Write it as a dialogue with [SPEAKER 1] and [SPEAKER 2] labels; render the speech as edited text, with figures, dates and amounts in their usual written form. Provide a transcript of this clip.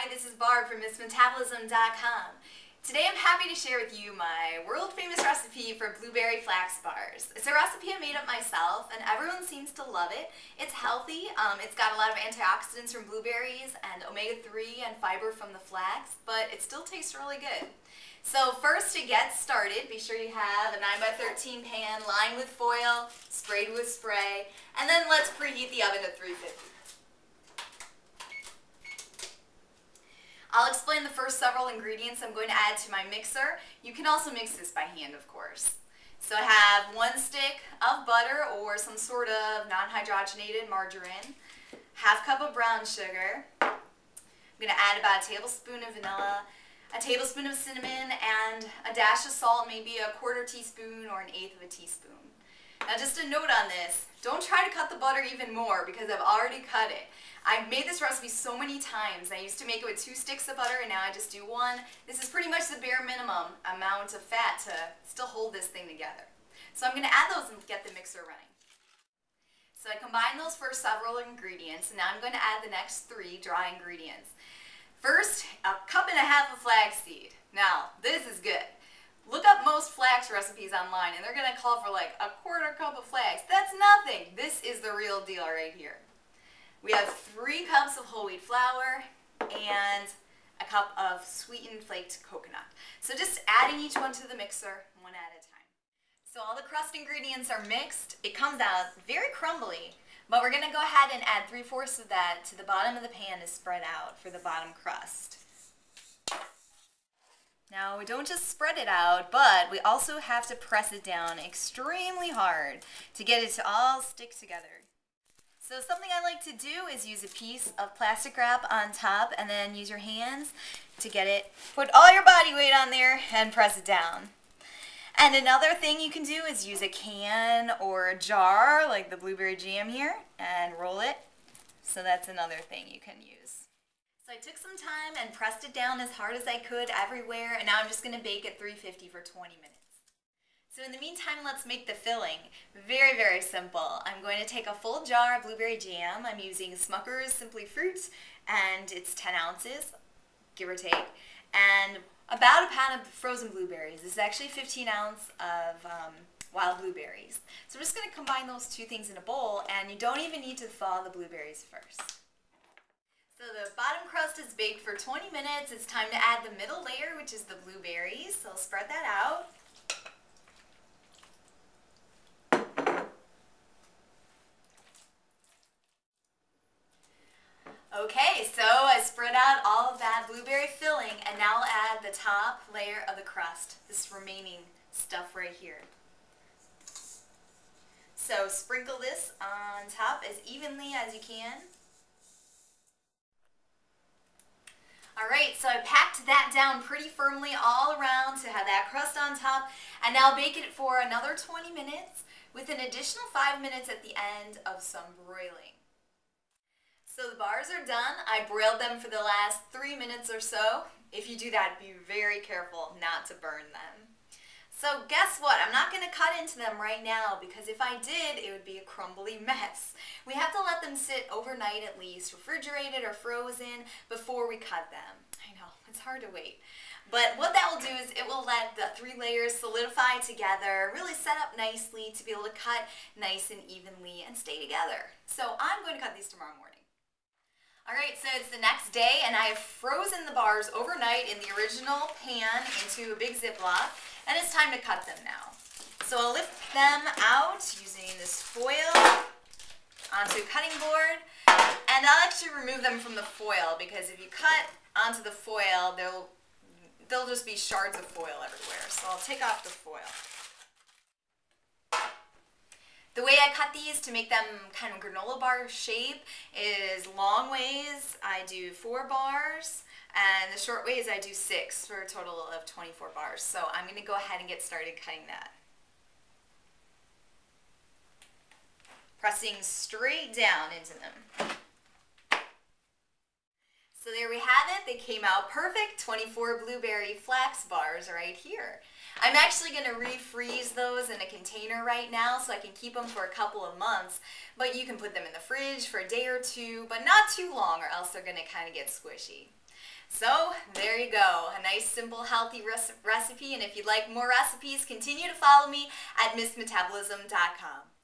[SPEAKER 1] Hi, this is Barb from MissMetabolism.com. Today I'm happy to share with you my world-famous recipe for blueberry flax bars. It's a recipe I made up myself and everyone seems to love it. It's healthy, it's got a lot of antioxidants from blueberries and omega-3 and fiber from the flax, but it still tastes really good. So first, to get started, be sure you have a 9x13 pan lined with foil, sprayed with spray, and then let's preheat the oven to 350. I'll explain the first several ingredients I'm going to add to my mixer. You can also mix this by hand, of course. So I have 1 stick of butter or some sort of non-hydrogenated margarine, half cup of brown sugar. I'm going to add about a tablespoon of vanilla, a tablespoon of cinnamon, and a dash of salt, maybe a 1/4 teaspoon or 1/8 of a teaspoon. Now just a note on this, don't try to cut the butter even more because I've already cut it. I've made this recipe so many times. I used to make it with 2 sticks of butter and now I just do 1. This is pretty much the bare minimum amount of fat to still hold this thing together. So I'm going to add those and get the mixer running. So I combined those first several ingredients and now I'm going to add the next 3 dry ingredients. First, a 1.5 cups of flaxseed. Now, this is good. Look up most flax recipes online and they're going to call for like a 1/4 cup of flax. That's nothing. This is the real deal right here. We have 3 cups of whole wheat flour and a cup of sweetened flaked coconut. So just adding each one to the mixer, one at a time. So all the crust ingredients are mixed. It comes out very crumbly, but we're going to go ahead and add 3/4 of that to the bottom of the pan to spread out for the bottom crust. Now we don't just spread it out, but we also have to press it down extremely hard to get it to all stick together. So something I like to do is use a piece of plastic wrap on top and then use your hands to get it, put all your body weight on there and press it down. And another thing you can do is use a can or a jar like the blueberry jam here and roll it. So that's another thing you can use. So I took some time and pressed it down as hard as I could everywhere, and now I'm just going to bake at 350 for 20 minutes. So in the meantime, let's make the filling. Very, very simple. I'm going to take a full jar of blueberry jam. I'm using Smucker's Simply Fruits, and it's 10 ounces, give or take, and about a pound of frozen blueberries. This is actually 15 ounces of wild blueberries. So I'm just going to combine those 2 things in a bowl, and you don't even need to thaw the blueberries first. So the bottom crust is baked for 20 minutes. It's time to add the middle layer, which is the blueberries. So I'll spread that out. Okay, so I spread out all of that blueberry filling, and now I'll add the top layer of the crust, this remaining stuff right here. So sprinkle this on top as evenly as you can. Alright, so I packed that down pretty firmly all around to have that crust on top, and now bake it for another 20 minutes with an additional 5 minutes at the end of some broiling. So the bars are done. I broiled them for the last 3 minutes or so. If you do that, be very careful not to burn them. So guess what? I'm not going to cut into them right now because if I did, it would be a crumbly mess. We have to let them sit overnight at least, refrigerated or frozen, before we cut them. I know, it's hard to wait. But what that will do is it will let the 3 layers solidify together, really set up nicely to be able to cut nice and evenly and stay together. So I'm going to cut these tomorrow morning. Alright, so it's the next day and I have frozen the bars overnight in the original pan into a big Ziploc, and it's time to cut them now. So I'll lift them out using this foil onto a cutting board, and I'll actually remove them from the foil because if you cut onto the foil, there'll just be shards of foil everywhere. So I'll take off the foil. The way I cut these to make them kind of granola bar shape is long ways I do 4 bars and the short ways I do 6 for a total of 24 bars. So I'm going to go ahead and get started cutting that. Pressing straight down into them. So there we have it. they came out perfect 24 blueberry flax bars right here. I'm actually going to refreeze those in a container right now so I can keep them for a couple of months, but you can put them in the fridge for a day or two, but not too long or else they're going to kind of get squishy. So there you go, a nice simple healthy recipe, and if you'd like more recipes, continue to follow me at MissMetabolism.com.